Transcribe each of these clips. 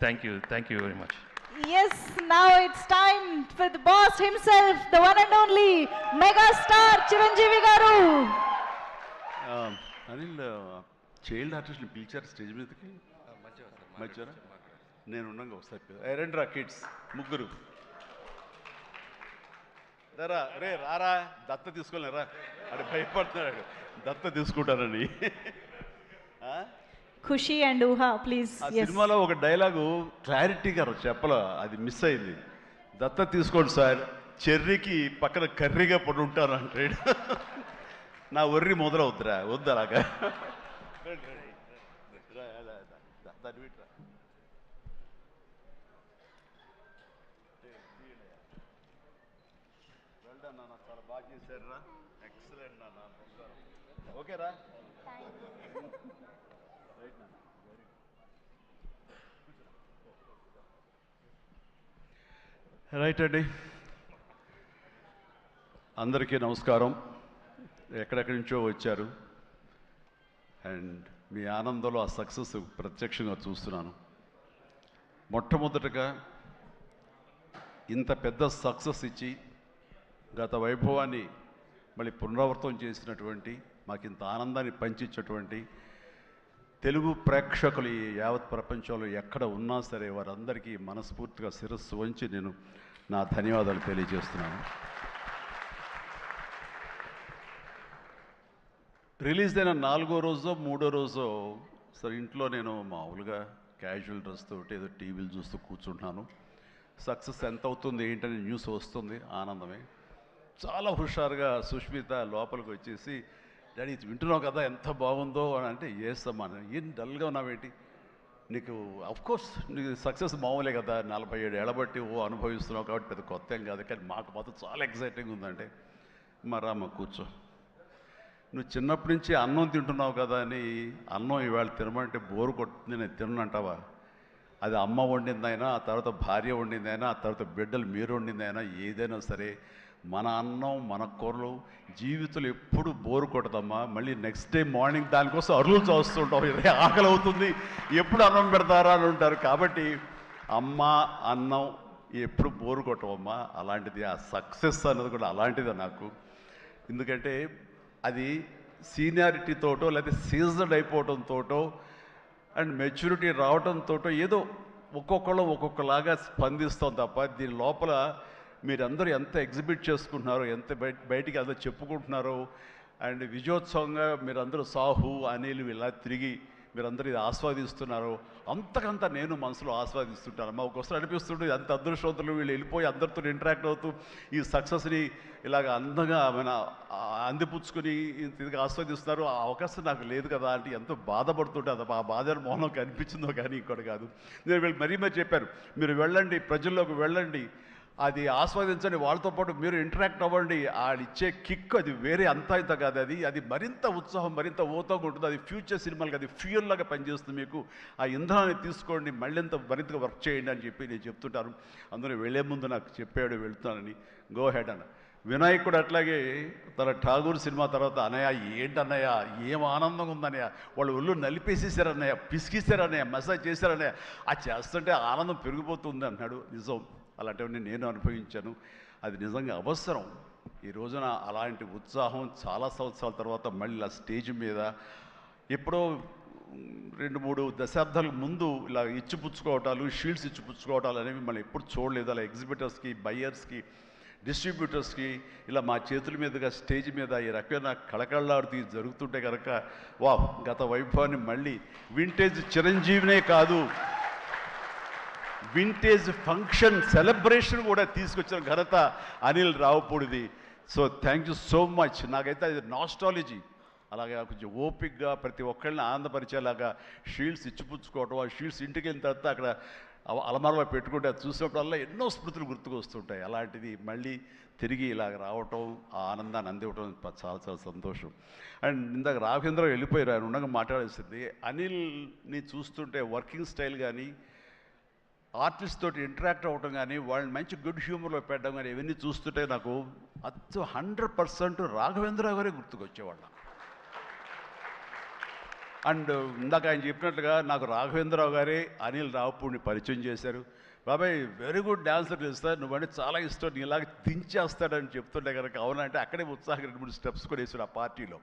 Thank you very much. Yes, now it's time for the boss himself, the one and only mega star Chiranjeevi garu. Anil child ఆర్టిస్ట్ని పిలిచారు stage మీదకి మధ్యాహ్నం నేను ఉన్నాగా ఒకసారి రండి రా కిడ్స్ ముగ్గురు రా రే రారా దత్త తీసుకోలేరా అక్కడ భయపడుతున్నాడు దత్త తీసుకుంటారని ఖుషి అండ్ ఊహా ప్లీజ్. ఆ సినిమాలో ఒక డైలాగు క్లారిటీగా చెప్పలా, అది మిస్ అయింది. దత్త తీసుకోండి సార్, చెర్రీకి పక్కన కర్రీగా పడి ఉంటాను అంటాడు. నా ఒర్రి మొదలవుద్దురా, వద్దు అలాగా. చాలా బాగా చేశారు రా, ఎక్సలెంట్ నాన్న. ఓకేరా, రైట్ అండి. అందరికీ నమస్కారం. ఎక్కడెక్కడి నుంచో వచ్చారు అండ్ మీ ఆనందంలో ఆ సక్సెస్ ప్రత్యక్షంగా చూస్తున్నాను. మొట్టమొదటగా ఇంత పెద్ద సక్సెస్ ఇచ్చి గత వైభవాన్ని మళ్ళీ పునరావృతం చేసినటువంటి, మాకు ఇంత ఆనందాన్ని పంచించేటువంటి తెలుగు ప్రేక్షకులు ఈ యావత్ ప్రపంచంలో ఎక్కడ ఉన్నా సరే వారందరికీ మనస్ఫూర్తిగా శిరస్సు వంచి నేను నా ధన్యవాదాలు తెలియజేస్తున్నాను. రిలీజ్ అయిన 4వ రోజో 3వ రోజో సరే ఇంట్లో నేను మామూలుగా క్యాజువల్ డ్రెస్ తోటి ఏదో టీవీలు చూస్తూ కూర్చుంటున్నాను. సక్సెస్ ఎంత అవుతుంది ఏంటనే న్యూస్ వస్తుంది, ఆనందమే. చాలా హుషారుగా సుష్మిత లోపలికి వచ్చేసి, డాడీ వింటున్నావు కదా ఎంత బాగుందో అని అంటే, ఏసమ్మా ఏం డల్గా ఉన్నావేంటి, నీకు అఫ్కోర్స్ నీకు సక్సెస్ మామూలే కదా, 47 ఏళ్ళ బట్టి అనుభవిస్తున్నావు కాబట్టి పెద్ద కొత్త ఏం కాదు, కానీ మాకు మాత్రం చాలా ఎక్సైటింగ్ ఉందంటే, మరమ్మ కూర్చో, నువ్వు చిన్నప్పటి నుంచి అన్నం తింటున్నావు కదా అని అన్నం ఇవాళ తినమంటే బోరు కొట్టుతుంది, నేను తిన్నంటావా? అది అమ్మ వండిందైనా, ఆ తర్వాత భార్య వండిందైనా, ఆ తర్వాత బిడ్డలు మీరు వండిందైనా, ఏదైనా సరే మన అన్నం మన కూరలు జీవితంలో ఎప్పుడు బోరు కొట్టదమ్మా. మళ్ళీ నెక్స్ట్ డే మార్నింగ్ దానికోసం అరువులు చూస్తుంటాం, ఇదే ఆకలి అవుతుంది, ఎప్పుడు అన్నం పెడతారా అని ఉంటారు. కాబట్టి అమ్మ అన్నం ఎప్పుడు బోరు కొట్టవమ్మా. అలాంటిది ఆ సక్సెస్ అన్నది కూడా అలాంటిదే నాకు. ఎందుకంటే అది సీనియారిటీతోటో లేకపోతే సీజన్ అయిపోవడంతోటో అండ్ మెచ్యూరిటీ రావడంతో ఏదో ఒక్కొక్కళ్ళు ఒక్కొక్కలాగా స్పందిస్తాం తప్ప, దీని లోపల మీరందరూ ఎంత ఎగ్జిబిట్ చేసుకుంటున్నారో, ఎంత బయటికి అందరూ చెప్పుకుంటున్నారో, అండ్ విజయోత్సవంగా మీరందరూ సాహు అనిల్ ఇలా తిరిగి మీరందరూ ఇది ఆస్వాదిస్తున్నారు, అంతకంతా నేను మనసులో ఆస్వాదిస్తుంటాను. మా ఒకసారి అనిపిస్తుంటే అంత అదృష్టవంతులు వీళ్ళు వెళ్ళిపోయి అందరితో ఇంటరాక్ట్ అవుతూ ఈ సక్సెస్ని ఇలాగ అందంగా మన అందిపుచ్చుకొని తిరిగి ఆస్వాదిస్తున్నారు. ఆ అవకాశం నాకు లేదు కదా అంటే ఎంతో బాధపడుతుంటే, అది ఆ బాధ మౌనం కనిపించిందో కానీ ఇంకోటి కాదు. నేను వీళ్ళు మరీ చెప్పారు, మీరు వెళ్ళండి, ప్రజల్లోకి వెళ్ళండి, అది ఆస్వాదించండి, వాళ్ళతో పాటు మీరు ఇంటరాక్ట్ అవ్వండి, ఆడిచ్చే కిక్ అది వేరే అంతా ఇంత కాదు, అది మరింత ఉత్సాహం మరింత ఊతంగా ఉంటుంది. అది ఫ్యూచర్ సినిమాలకి అది ఫ్యూయల్ లాగా పనిచేస్తుంది. మీకు ఆ ఇంధనాన్ని తీసుకోండి, మరింతగా వర్క్ చేయండి అని చెప్పి నేను చెప్తుంటాను. అందులో వెళ్ళే ముందు నాకు చెప్పాడు వెళ్తానని, గో హెడ్ అన్న. వినాయక్ కూడా అట్లాగే తన ఠాగూర్ సినిమా తర్వాత, అన్నయ్య ఏంటన్నయ్య ఏం ఆనందంగా ఉందన్నయ్య, వాళ్ళు ఒళ్ళు నలిపేసేసారన్నయ్య, పిసికిసారన్నయ్య, మసాజ్ చేశారన్నయ్య, అది చేస్తుంటే ఆనందం పెరిగిపోతుంది అన్నాడు. నిజం, అలాంటివన్నీ నేను అనుభవించాను. అది నిజంగా అవసరం. ఈ రోజున అలాంటి ఉత్సాహం చాలా సంవత్సరాల తర్వాత మళ్ళీ ఆ స్టేజ్ మీద ఎప్పుడో 2-3 దశాబ్దాల ముందు ఇలా ఇచ్చిపుచ్చుకోవటాలు, షీల్డ్స్ ఇచ్చిపుచ్చుకోవటాలు అనేవి మనం ఎప్పుడు చూడలేదు. అలా ఎగ్జిబిటర్స్కి, బయ్యర్స్కి, డిస్ట్రిబ్యూటర్స్కి ఇలా మా చేతుల మీదుగా స్టేజ్ మీద ఈ రకమైన కళకళలాడుతూ జరుగుతుంటే కనుక, వా గత వైభవాన్ని మళ్ళీ వింటేజ్ చిరంజీవినే కాదు, వింటేజ్ ఫంక్షన్ సెలబ్రేషన్ కూడా తీసుకొచ్చిన ఘనత అనిల్ రావుపూడిది. So thank you so much. నాకైతే అది నాస్టాలజీ. అలాగే కొంచెం ఓపిక్గా ప్రతి ఒక్కళ్ళని ఆనందపరిచేలాగా షీల్డ్స్ ఇచ్చిపుచ్చుకోవటం, ఆ షీల్డ్స్ ఇంటికి వెళ్ళిన తర్వాత అక్కడ అలమారలో పెట్టుకుంటే అది చూసినప్పుడల్లా ఎన్నో స్మృతులు గుర్తుకు వస్తుంటాయి. అలాంటిది మళ్ళీ తిరిగి ఇలాగ రావటం, ఆ ఆనందాన్ని అందివ్వటం చాలా చాలా సంతోషం. అండ్ ఇందాక రాఘవేంద్ర వెళ్ళిపోయారు, ఆయన ఉండగా మాట్లాడేసింది. అనిల్ని చూస్తుంటే వర్కింగ్ స్టైల్ కానీ, ఆర్టిస్ట్ తోటి ఇంటరాక్ట్ అవ్వటం కానీ, వాళ్ళని మంచి గుడ్ హ్యూమర్లో పెట్టడం కానీ, ఇవన్నీ చూస్తుంటే నాకు 100% రాఘవేంద్ర గారే గుర్తుకొచ్చేవాళ్ళ. అండ్ ఇందాక ఆయన చెప్పినట్లుగా నాకు రాఘవేంద్రరావు గారే అనిల్ రావుపూడిని పరిచయం చేశారు. బాబాయ్ వెరీ గుడ్ డాన్సర్ తెలుస్తారు, నువ్వంటే చాలా ఇష్టం, నీలాగా దించేస్తాడని చెప్తుంటే కనుక అవునంటే అక్కడే ఉత్సాహంగా 2-3 స్టెప్స్ కూడా వేసాడు ఆ పార్టీలో.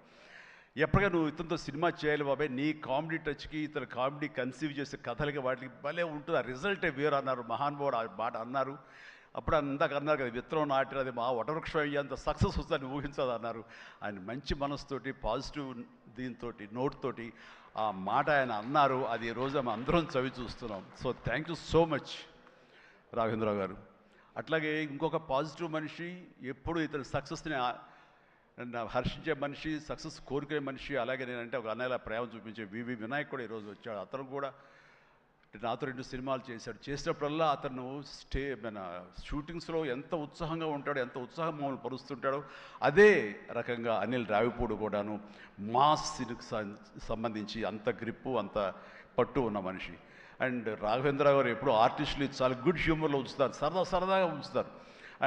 ఎప్పటిగా నువ్వు ఇతనితో సినిమా చేయాలి బాబాయ్, నీ కామెడీ టచ్కి ఇతను కామెడీ కన్సీవ్ చేసే కథలకి వాటికి భలే ఉంటుంది, ఆ రిజల్టే వేరు అన్నారు మహానుభావుడు, ఆ మాట అన్నారు. అప్పుడు ఇందాక అన్నారు కదా, విత్తనం నాటినది మా వటవృక్షం అయ్యేంత సక్సెస్ వస్తుందని ఊహించదు అన్నారు. ఆయన మంచి మనసుతోటి పాజిటివ్ దీంతో నోట్తోటి ఆ మాట ఆయన అన్నారు. అది ఈ రోజు మేము అందరం చవి చూస్తున్నాం. So thank you so much Raghavendra Rao గారు. అట్లాగే ఇంకొక పాజిటివ్ మనిషి, ఎప్పుడు ఇతని సక్సెస్ని హర్షించే మనిషి, సక్సెస్ కోరుకునే మనిషి. అలాగే నేనంటే ఒక అన్నయ్యలా ప్రేమ చూపించే వివి వినాయక్ కూడా ఈరోజు వచ్చాడు. అతను కూడా నాతో 2 సినిమాలు చేశాడు. చేసినప్పుడల్లా అతను మన షూటింగ్స్లో ఎంత ఉత్సాహంగా ఉంటాడో, ఎంత ఉత్సాహం మమ్మల్ని పరుస్తుంటాడో అదే రకంగా అనిల్ రావిపూడి కూడాను మాస్కి సంబంధించి అంత గ్రిప్పు, అంత పట్టు ఉన్న మనిషి. అండ్ రాఘవేంద్ర గారు ఎప్పుడు ఆర్టిస్టులు చాలా గుడ్ హ్యూమర్లో ఉంచుతారు, సరదాగా ఉంచుతారు.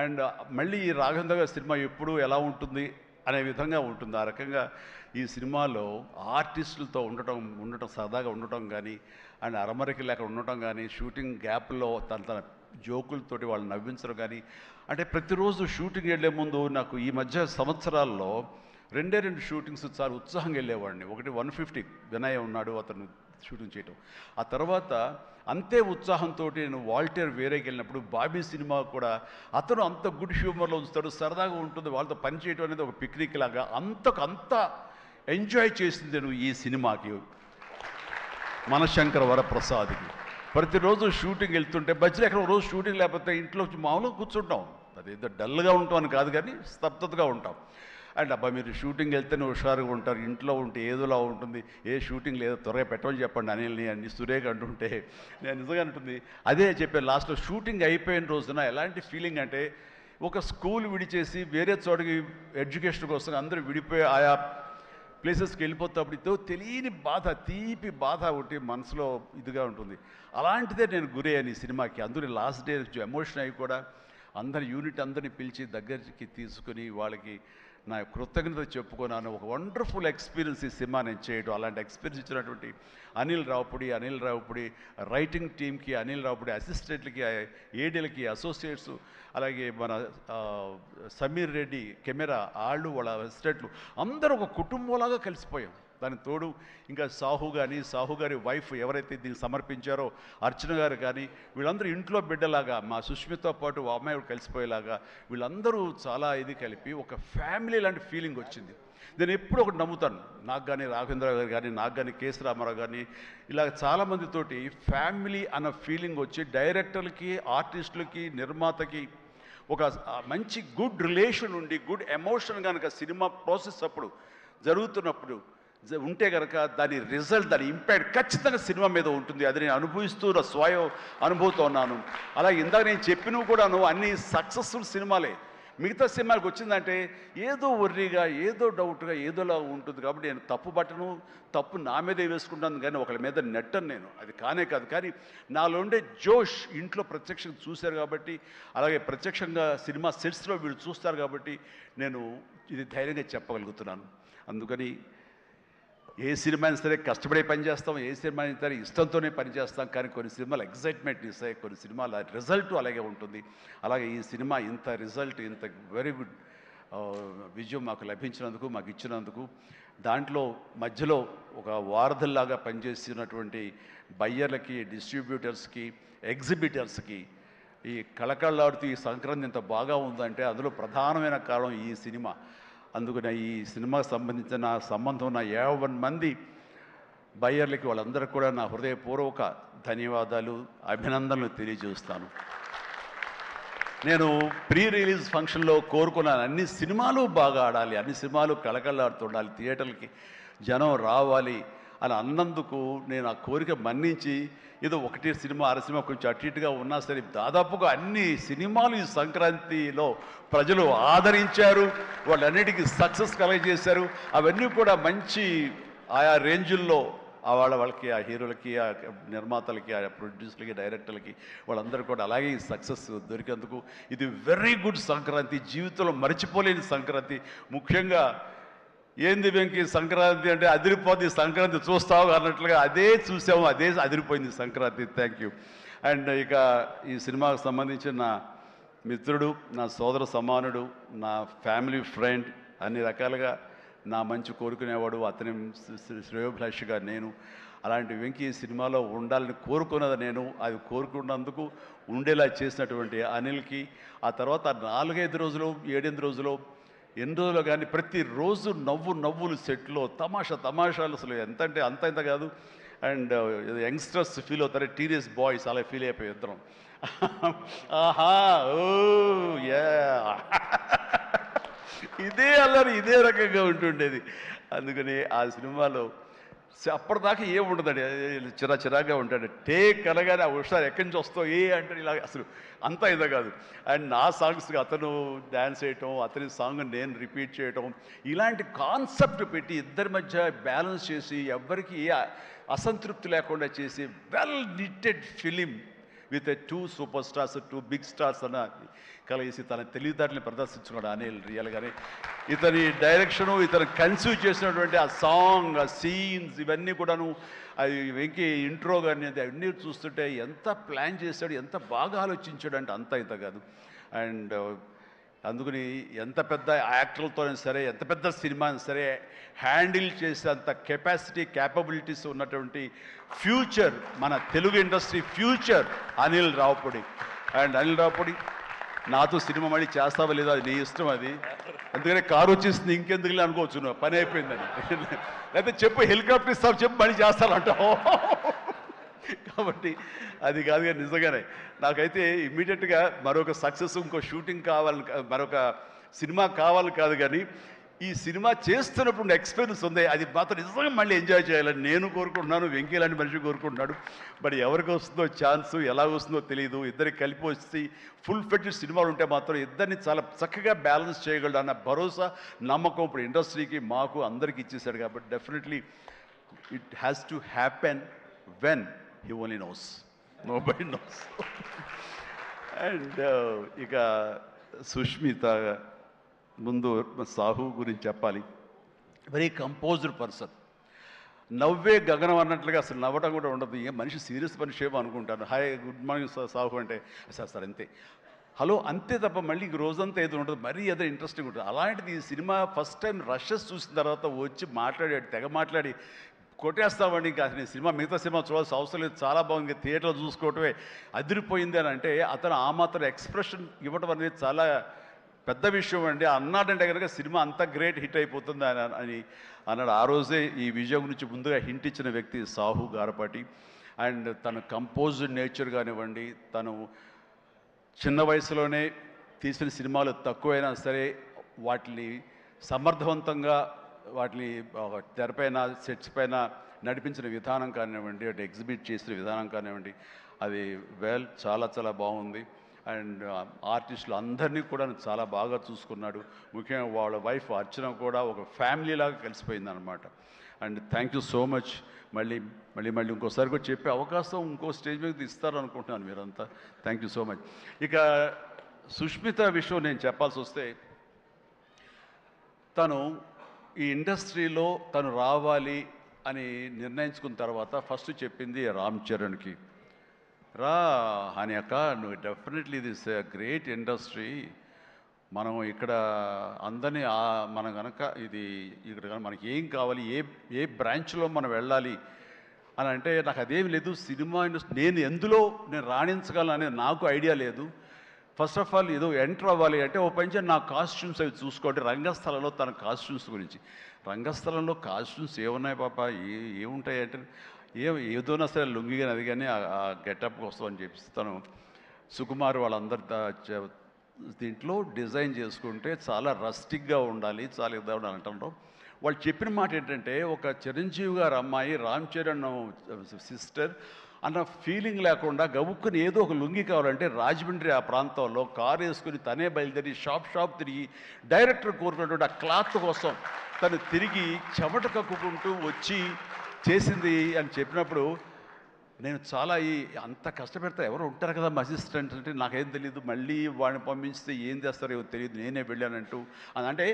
అండ్ మళ్ళీ ఈ రాఘవేంద్ర గారి సినిమా ఎప్పుడు ఎలా ఉంటుంది అనే విధంగా ఉంటుంది. ఆ రకంగా ఈ సినిమాలో ఆర్టిస్టులతో ఉండటం సరదాగా ఉండటం కానీ, అండ్ అరమరికి లేక ఉండటం కానీ, షూటింగ్ గ్యాప్లో తన జోకులతోటి వాళ్ళు నవ్వించడం కానీ, అంటే ప్రతిరోజు షూటింగ్ వెళ్ళే ముందు నాకు ఈ మధ్య సంవత్సరాల్లో 2 షూటింగ్స్ చాలా ఉత్సాహంగా వెళ్ళేవాడిని. ఒకటి 150 వినయ్ ఉన్నాడు, అతను షూటింగ్ చేయటం. ఆ తర్వాత అంతే ఉత్సాహంతో నేను వాల్టర్ వేరేకి వెళ్ళినప్పుడు బాబీ సినిమా కూడా అతను అంత గుడ్ హ్యూమర్లో ఉంచుతాడు, సరదాగా ఉంటుంది, వాళ్ళతో పని చేయడం అనేది ఒక పిక్నిక్ లాగా అంత ఎంజాయ్ చేసింది నేను ఈ సినిమాకి. మనశంకర వరప్రసాద్కి ప్రతిరోజు షూటింగ్ వెళ్తుంటే మధ్యలో ఎక్కడ రోజు షూటింగ్ లేకపోతే ఇంట్లో మామూలుగా కూర్చుంటాం, అదేదో డల్గా ఉంటాం అని కాదు కానీ స్తబ్దతగా ఉంటాం. అండ్ అబ్బా మీరు షూటింగ్ వెళ్తేనే హుషారుగా ఉంటారు, ఇంట్లో ఉంటే ఏదోలా ఉంటుంది, ఏ షూటింగ్ లేదో త్వరగా పెట్టమని చెప్పండి అనిల్ని అని సురేఖ అంటుంటే నేను నిజంగా అంటుంది అదే చెప్పాను. లాస్ట్లో షూటింగ్ అయిపోయిన రోజున ఎలాంటి ఫీలింగ్ అంటే ఒక స్కూల్ విడిచేసి వేరే చోటకి ఎడ్యుకేషన్ కోసం అందరూ విడిపోయి ఆయా ప్లేసెస్కి వెళ్ళిపోతాప్పుడు ఇదో తెలియని బాధ, తీపి బాధ ఒకటి మనసులో ఇదిగా ఉంటుంది. అలాంటిదే నేను గురయ్యాను ఈ సినిమాకి. అందులో లాస్ట్ డే ఎమోషన్ అయ్యి కూడా యూనిట్ అందరినీ పిలిచి దగ్గరికి తీసుకుని వాళ్ళకి నా కృతజ్ఞత చెప్పుకున్నాను. ఒక వండర్ఫుల్ ఎక్స్పీరియన్స్ ఈ సినిమా నేను చేయడం. అలాంటి ఎక్స్పీరియన్స్ ఇచ్చినటువంటి అనిల్ రావుపూడి రైటింగ్ టీమ్కి, అనిల్ రావుపూడి అసిస్టెంట్లకి, ఏడీలకి, అసోసియేట్స్, అలాగే మన సమీర్ రెడ్డి కెమెరా వాళ్ళు, వాళ్ళ అసిస్టెంట్లు అందరూ ఒక కుటుంబంలాగా కలిసిపోయాం. దానికి తోడు ఇంకా సాహు గారి వైఫ్ ఎవరైతే దీన్ని సమర్పించారో అర్చన గారు కానీ, వీళ్ళందరూ ఇంట్లో బిడ్డలాగా మా సుష్మితో పాటు అమ్మాయి కలిసిపోయేలాగా వీళ్ళందరూ చాలా ఇది కలిపి ఒక ఫ్యామిలీ లాంటి ఫీలింగ్ వచ్చింది. నేను ఎప్పుడు ఒకటి నమ్ముతాను, నాకు కానీ రాఘవేంద్ర గారు కానీ, నాకు కానీ కేఎస్ రామారావు కానీ, ఇలా చాలామందితోటి ఫ్యామిలీ అన్న ఫీలింగ్ వచ్చి డైరెక్టర్లకి, ఆర్టిస్టులకి, నిర్మాతకి ఒక మంచి గుడ్ రిలేషన్ ఉండి గుడ్ ఎమోషన్ కనుక సినిమా ప్రాసెస్ అప్పుడు జరుగుతున్నప్పుడు ఉంటే కనుక దాని రిజల్ట్, దాని ఇంపాక్ట్ ఖచ్చితంగా సినిమా మీద ఉంటుంది. అది నేను అనుభవిస్తూ నా స్వయం అనుభూతి ఉన్నాను. అలాగే ఇందాక నేను చెప్పినవి కూడాను అన్ని సక్సెస్ఫుల్ సినిమాలే. మిగతా సినిమాలకు వచ్చిందంటే ఏదో వర్రీగా, ఏదో డౌట్గా, ఏదోలా ఉంటుంది. కాబట్టి నేను తప్పు నా మీదే వేసుకుంటాను కానీ ఒకళ్ళ మీద నెట్టను నేను, అది కానే కాదు. కానీ నాలో ఉండే జోష్ ఇంట్లో ప్రత్యక్షంగా చూశారు కాబట్టి, అలాగే ప్రత్యక్షంగా సినిమా సెట్స్లో వీళ్ళు చూస్తారు కాబట్టి నేను ఇది ధైర్యంగా చెప్పగలుగుతున్నాను. అందుకని ఏ సినిమా అయినా సరే కష్టపడే పనిచేస్తాం, ఏ సినిమా అయినా సరే ఇష్టంతోనే పనిచేస్తాం. కానీ కొన్ని సినిమాలు ఎగ్జైట్మెంట్ ఇస్తాయి, కొన్ని సినిమాల రిజల్ట్ అలాగే ఉంటుంది. అలాగే ఈ సినిమా ఇంత రిజల్ట్, ఇంత వెరీ గుడ్ విజయం మాకు లభించినందుకు, మాకు ఇచ్చినందుకు, దాంట్లో మధ్యలో ఒక వారధుల్లాగా పనిచేస్తున్నటువంటి బయ్యర్లకి, డిస్ట్రిబ్యూటర్స్కి, ఎగ్జిబిటర్స్కి ఈ కళకళలాడుతూ ఈ సంక్రాంతి ఇంత బాగా ఉందంటే అందులో ప్రధానమైన కారణం ఈ సినిమా. అందుకని ఈ సినిమాకు సంబంధించిన సంబంధం ఉన్న 51 మంది బయ్యర్లకి, వాళ్ళందరికీ కూడా నా హృదయపూర్వక ధన్యవాదాలు, అభినందనలు తెలియజేస్తాను. నేను ప్రీ రిలీజ్ ఫంక్షన్లో కోరుకున్నాను అన్ని సినిమాలు బాగా ఆడాలి, అన్ని సినిమాలు కళకళలాడుతుండాలి, థియేటర్లకి జనం రావాలి అని అన్నందుకు నేను ఆ కోరిక మన్నించి ఏదో ఒకటి సినిమా, అర సినిమా కొంచెం అటు ఇటుగా ఉన్నా సరే దాదాపుగా అన్ని సినిమాలు ఈ సంక్రాంతిలో ప్రజలు ఆదరించారు, వాళ్ళన్నిటికీ సక్సెస్ కలగజేశారు. అవన్నీ కూడా మంచి ఆయా రేంజుల్లో వాళ్ళకి, ఆ హీరోలకి, ఆ నిర్మాతలకి, ఆ ప్రొడ్యూసర్లకి, డైరెక్టర్లకి వాళ్ళందరూ కూడా అలాగే ఈ సక్సెస్ దొరికేందుకు ఇది వెరీ గుడ్ సంక్రాంతి, జీవితంలో మర్చిపోలేని సంక్రాంతి. ముఖ్యంగా ఏంది వెంకీ సంక్రాంతి అంటే అదిరిపోద్ది సంక్రాంతి చూస్తావు అన్నట్లుగా అదే చూసాము, అదే అదిరిపోయింది సంక్రాంతి. Thank you. అండ్ ఇక ఈ సినిమాకు సంబంధించిన నా మిత్రుడు, నా సోదర సమానుడు, నా ఫ్యామిలీ ఫ్రెండ్, అన్ని రకాలుగా నా మంచి కోరుకునేవాడు, అతని శ్రేయోభిలాషిగా నేను. అలాంటి వెంకీ సినిమాలో ఉండాలని కోరుకున్నది నేను, అది కోరుకున్నందుకు ఉండేలా చేసినటువంటి అనిల్కి, ఆ తర్వాత 4-5 రోజులు 7-8 రోజులు ఎన్ని రోజులు కానీ ప్రతిరోజు నవ్వులు సెట్లో తమాషాలు అసలు ఎంత అంటే అంత ఇంత కాదు. అండ్ యంగ్స్టర్స్ ఫీల్ అవుతారు, టీనేజ్ బాయ్స్ అలా ఫీల్ అయిపోయి ఇద్దరం. ఆహా ఓ యా ఇదే అల్లరి ఇదే రకంగా ఉంటుండేది. అందుకని ఆ సినిమాలో అప్పటిదాకా ఏముండదండి, చిరాగా ఉంటాడు. టేక్ అనగానే ఆ హుషారు ఎక్కడి నుంచి వస్తావు అంటే ఇలా అసలు అంతా ఇదే కాదు. అండ్ నా సాంగ్స్కి అతను డ్యాన్స్ చేయటం, అతని సాంగ్ నేను రిపీట్ చేయటం, ఇలాంటి కాన్సెప్ట్ పెట్టి ఇద్దరి మధ్య బ్యాలెన్స్ చేసి ఎవ్వరికి ఏ అసంతృప్తి లేకుండా చేసి well knitted film with 2 super stars, 2 big stars అన్న కలిసి తన తెలివితేటని ప్రదర్శించుకున్నాడు అనిల్ రియల్గానే. ఇతని డైరెక్షను, ఇతను కన్సీవ్ చేసినటువంటి ఆ సాంగ్, ఆ సీన్స్, ఇవన్నీ కూడాను అది వెంకీ ఇంట్రో కానీ అవన్నీ చూస్తుంటే ఎంత ప్లాన్ చేశాడు, ఎంత బాగా ఆలోచించాడు అంటే అంత ఇంత కాదు. అండ్ అందుకని ఎంత పెద్ద యాక్టర్లతోనైనా సరే, ఎంత పెద్ద సినిమా సరే హ్యాండిల్ చేసేంత కెపాసిటీ, క్యాపబిలిటీస్ ఉన్నటువంటి ఫ్యూచర్, మన Telugu industry future Anil Ravipudi. And Anil Ravipudi నాతో సినిమా మళ్ళీ చేస్తావా లేదా అది నీ ఇష్టం, అది అందుకనే కారు వచ్చేసింది ఇంకెందుకు అనుకోవచ్చు, నువ్వు పని అయిపోయిందని. లేకపోతే చెప్పు హెలికాప్టర్ ఇస్తావు, చెప్పు మళ్ళీ చేస్తానంటావు. కాబట్టి అది కాదు కానీ నిజంగానే నాకైతే ఇమ్మీడియట్గా మరొక సక్సెస్, ఇంకో షూటింగ్ కావాలి, మరొక సినిమా కావాలి కాదు, కానీ ఈ సినిమా చేస్తున్నప్పుడు ఎక్స్పీరియన్స్ ఉంది, అది మాత్రం నిజంగా మళ్ళీ ఎంజాయ్ చేయాలని నేను కోరుకుంటున్నాను, వెంకీ లాంటి మనిషి కోరుకుంటున్నాడు. మరి ఎవరికి వస్తుందో ఛాన్స్, ఎలా వస్తుందో తెలియదు. ఇద్దరికి కలిపి వచ్చి ఫుల్ ఫెడ్జెడ్ సినిమాలు ఉంటే మాత్రం ఇద్దరిని చాలా చక్కగా బ్యాలెన్స్ చేయగలడు అన్న భరోసా, నమ్మకం ఇప్పుడు ఇండస్ట్రీకి, మాకు అందరికీ ఇచ్చేసాడు. కాబట్టి definitely it has to happen when he only knows, nobody nose. And ఇక సుష్మిత, ముందు సాహు గురించి చెప్పాలి. వెరీ కంపోజ్డ్ పర్సన్, నవ్వే గగనం అన్నట్లుగా అసలు నవ్వటం కూడా ఉండదు. ఏ మనిషి సీరియస్ మనిషి ఏమో అనుకుంటాను. హాయ్ గుడ్ మార్నింగ్ సాహు అంటే సార్ అంతే, హలో అంతే తప్ప మళ్ళీ ఇంక రోజంతా ఏదో ఉంటుంది, మరీ ఏదో ఇంట్రెస్టింగ్ ఉంటుంది. అలాంటిది ఈ సినిమా ఫస్ట్ టైం రషెస్ చూసిన తర్వాత వచ్చి మాట్లాడాడు, తెగ మాట్లాడి కొట్టేస్తామండి, ఇంకా అసలు సినిమా మిగతా సినిమా చూడాల్సిన అవసరం లేదు, చాలా బాగుంది, థియేటర్లో చూసుకోవటమే అదిరిపోయింది అని అంటే అతను ఆ మాత్రం ఎక్స్ప్రెషన్ ఇవ్వటం అనేది చాలా పెద్ద విషయం అండి. అన్నాడంటే కనుక సినిమా అంత గ్రేట్ హిట్ అయిపోతుంది అని అన్నాడు. ఆ రోజే ఈ విజయం గురించి ముందుగా హింట్ ఇచ్చిన వ్యక్తి సాహు గారపాటి. అండ్ తన కంపోజ్డ్ నేచర్ కానివ్వండి, తను చిన్న వయసులోనే తీసిన సినిమాలు తక్కువైనా సరే వాటిని సమర్థవంతంగా వాటిని తెరపైన, సెట్స్ పైన నడిపించిన విధానం కానివ్వండి, అటు ఎగ్జిబిట్ చేసిన విధానం కానివ్వండి, అది చాలా చాలా బాగుంది. అండ్ ఆర్టిస్టులు అందరినీ కూడా చాలా బాగా చూసుకున్నాడు. ముఖ్యంగా వాళ్ళ వైఫ్ అర్చన కూడా ఒక ఫ్యామిలీలాగా కలిసిపోయింది అనమాట. And thank you so much. మళ్ళీ ఇంకోసారి కూడా చెప్పే అవకాశం ఇంకో స్టేజ్ మీద ఇస్తారు అనుకుంటున్నాను మీరంతా. Thank you so much. ఇక సుష్మిత విషయం నేను చెప్పాల్సి వస్తే, తను ఈ ఇండస్ట్రీలో తను రావాలి అని నిర్ణయించుకున్న తర్వాత ఫస్ట్ చెప్పింది రామ్ చరణ్కి, రా అని అక్క, నువ్వు డెఫినెట్లీ దిస్ గ్రేట్ ఇండస్ట్రీ, మనం ఇక్కడ అందరినీ మనం కనుక ఇక్కడ మనకి ఏం కావాలి, ఏ బ్రాంచ్లో మనం వెళ్ళాలి అని అంటే నాకు అదేమి లేదు, సినిమా ఇండస్ట్రీ నేను రాణించగలను అనేది నాకు ఐడియా లేదు. ఫస్ట్ ఆఫ్ ఆల్ ఏదో ఎంటర్ అవ్వాలి అంటే ఓ పని నా కాస్ట్యూమ్స్ అవి చూసుకోండి. రంగస్థలంలో తన కాస్ట్యూమ్స్ గురించి, రంగస్థలంలో కాస్ట్యూమ్స్ ఏమున్నాయి పాప, ఏముంటాయి అంటే ఏదోనా సరే లుంగి కానీ అది కానీ ఆ గెటప్ వస్తామని చెప్పి తను సుకుమార్ వాళ్ళందరి దీంట్లో డిజైన్ చేసుకుంటే చాలా రస్టిక్గా ఉండాలి, చాలా ఇద్దామని అంటారు. వాళ్ళు చెప్పిన మాట ఏంటంటే, ఒక చిరంజీవి గారు అమ్మాయి రామ్ చరణ్ సిస్టర్ అన్న ఫీలింగ్ లేకుండా గబుక్కుని ఏదో ఒక లుంగి కావాలంటే రాజమండ్రి ఆ ప్రాంతంలో కారు వేసుకుని తనే బయలుదేరి షాప్ తిరిగి డైరెక్టర్ కోరుకున్నటువంటి ఆ క్లాత్ కోసం తను తిరిగి చెమట కక్కుకుంటూ వచ్చి చేసింది అని చెప్పినప్పుడు నేను చాలా అంత కష్టపెడతా ఎవరు ఉంటారు కదా మా అసిస్టెంట్ అంటే నాకేం తెలియదు, మళ్ళీ వాడిని పంపిస్తే ఏం చేస్తారో ఏమో తెలియదు, నేనే వెళ్ళానంటూ. అంటే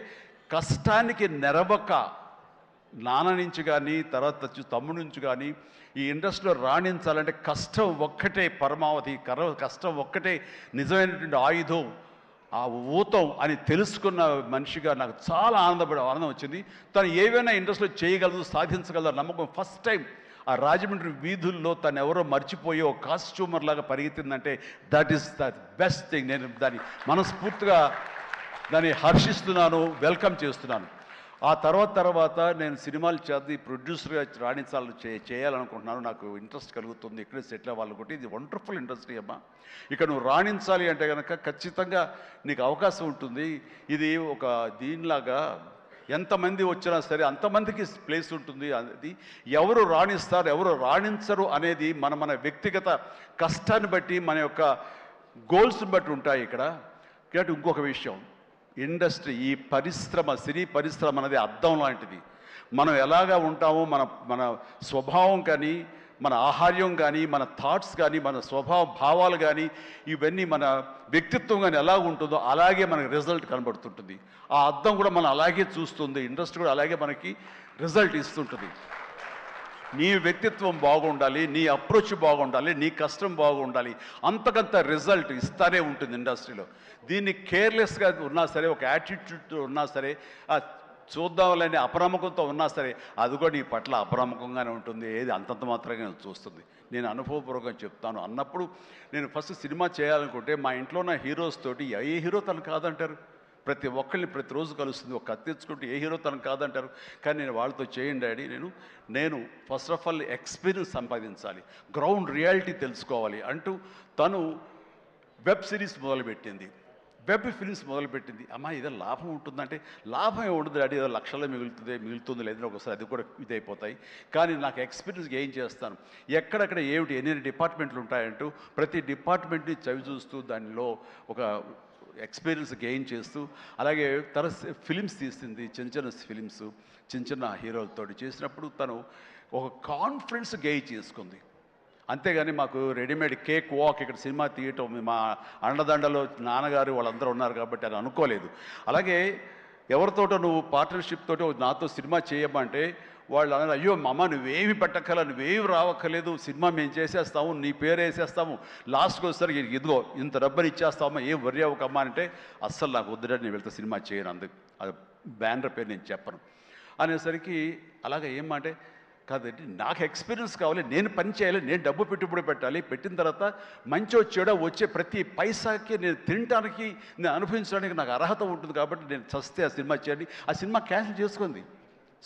కష్టానికి నెరవక నాన్న నుంచి కానీ తర్వాత తమ్ముడి నుంచి కానీ ఈ ఇండస్ట్రీలో రాణించాలంటే కష్టం ఒక్కటే పరమావధి, కష్టం ఒక్కటే నిజమైనటువంటి ఆయుధం, ఆ ఊతం అని తెలుసుకున్న మనిషిగా నాకు చాలా ఆనందం వచ్చింది. తను ఏవైనా ఇండస్ట్రీలో చేయగలదు, సాధించగలదు నమ్మకం. ఫస్ట్ టైం ఆ రాజమండ్రి వీధుల్లో తను ఎవరో మర్చిపోయి ఒక కాస్ట్యూమర్ లాగా పరిగెత్తిందంటే that is the best thing. నేను దాన్ని మనస్ఫూర్తిగా దాన్ని హర్షిస్తున్నాను, వెల్కమ్ చేస్తున్నాను. ఆ తర్వాత నేను సినిమాలు చేసి ప్రొడ్యూసర్గా రాణించాలని చేయాలనుకుంటున్నాను. నాకు ఇంట్రెస్ట్ కలుగుతుంది, ఇక్కడే సెటిల్ అవ్వాలనుకుంటే. ఇది వండర్ఫుల్ ఇండస్ట్రీ అమ్మా. ఇక నువ్వు రాణించాలి అంటే కనుక ఖచ్చితంగా నీకు అవకాశం ఉంటుంది. ఇది ఒక దీనిలాగా ఎంతమంది వచ్చినా సరే అంతమందికి ప్లేస్ ఉంటుంది. అది ఎవరు రాణిస్తారు ఎవరు రాణించరు అనేది మన వ్యక్తిగత కష్టాన్ని బట్టి, మన యొక్క గోల్స్ని బట్టి ఉంటాయి ఇక్కడ. కాబట్టి ఇంకొక విషయం, ఇండస్ట్రీ, ఈ పరిశ్రమ, సినీ పరిశ్రమ అనేది అద్దం లాంటిది. మనం ఎలాగా ఉంటామో మన స్వభావం కానీ, మన ఆహార్యం కానీ, మన థాట్స్ కానీ, మన స్వభావ భావాలు కానీ, ఇవన్నీ మన వ్యక్తిత్వం కానీ ఎలా ఉంటుందో అలాగే మనకి రిజల్ట్ కనబడుతుంటుంది. ఆ అద్దం కూడా మనం అలాగే చూస్తుంది, ఇండస్ట్రీ కూడా అలాగే మనకి రిజల్ట్ ఇస్తుంటుంది. నీ వ్యక్తిత్వం బాగుండాలి, నీ అప్రోచ్ బాగుండాలి, నీ కష్టం బాగుండాలి, అంతకంత రిజల్ట్ ఇస్తానే ఉంటుంది ఇండస్ట్రీలో. దీన్ని కేర్లెస్గా ఉన్నా సరే, ఒక యాటిట్యూడ్ ఉన్నా సరే, చూద్దాంలేని అప్రమకంతో ఉన్నా సరే, అది కూడా నీ పట్ల అప్రమకంగానే ఉంటుంది. ఏది అంతంత మాత్రంగా చూస్తుంది. నేను అనుభవపూర్వకంగా చెప్తాను. అన్నప్పుడు నేను ఫస్ట్ సినిమా చేయాలనుకుంటే మా ఇంట్లో ఉన్న హీరోస్ తోటి ఏ హీరో తను కాదంటారు? ప్రతి ఒక్కరిని ప్రతిరోజు కలుస్తుంది. ఒక కత్తి తెచ్చుకుంటే ఏ హీరో తను కాదంటారు? కానీ నేను వాళ్ళతో చేయండి డాడీ, నేను ఫస్ట్ ఆఫ్ ఆల్ ఎక్స్పీరియన్స్ సంపాదించాలి, గ్రౌండ్ రియాలిటీ తెలుసుకోవాలి అంటూ తను వెబ్ సిరీస్ మొదలుపెట్టింది, వెబ్ ఫిల్మ్స్ మొదలుపెట్టింది. అమ్మా ఇదే లాభం ఉంటుందంటే లాభం ఉండదు డాడీ, ఏదో లక్షల్లో మిగులుతుంది లేదని ఒకసారి అది కూడా ఇదైపోతాయి. కానీ నాకు ఎక్స్పీరియన్స్ గెయిన్ చేస్తాను, ఎక్కడెక్కడ ఏమిటి ఎన్ని డిపార్ట్మెంట్లు ఉంటాయంటూ ప్రతి డిపార్ట్మెంట్ని చవి చూస్తూ దానిలో ఒక ఎక్స్పీరియన్స్ గెయిన్ చేస్తూ, అలాగే తన ఫిలిమ్స్ తీసింది, చిన్న ఫిలిమ్స్ చిన్న హీరోలతో చేసినప్పుడు తను ఒక కాన్ఫిడెన్స్ గెయిన్ చేసుకుంది. అంతేగాని మాకు రెడీమేడ్ కేక్ వాక్ ఇక్కడ సినిమా తీయటం, మా అండదండలో నాన్నగారు వాళ్ళందరూ ఉన్నారు కాబట్టి అని అనుకోలేదు. అలాగే ఎవరితోటో నువ్వు పార్ట్నర్షిప్ తోటి నాతో సినిమా చేయమంటే వాళ్ళు అన్నారు, అయ్యో అమ్మ నువ్వేమి పెట్టక్కల, నువ్వేమి రావక్కర్లేదు, సినిమా మేము చేసేస్తాము, నీ పేరు వేసేస్తాము, లాస్ట్కి వచ్చేసరికి ఇదిగో ఇంత డబ్బని ఇచ్చేస్తామా, ఏం వర్రీ అవ్వకమ్మా అంటే అస్సలు నాకు వద్దుడంటే నేను వెళ్తే సినిమా చేయను, అందుకు అది బ్యానర్ పేరు నేను చెప్పను అనేసరికి అలాగే ఏమంటే కాదండి నాకు ఎక్స్పీరియన్స్ కావాలి, నేను పని చేయాలి, నేను డబ్బు పెట్టుబడి పెట్టాలి, పెట్టిన తర్వాత మంచి వచ్చేడా వచ్చే ప్రతి పైసాకి నేను తినడానికి, నేను అనుభవించడానికి నాకు అర్హత ఉంటుంది కాబట్టి నేను చస్తే ఆ సినిమా చేయాలి. ఆ సినిమా క్యాన్సిల్ చేసుకుంది.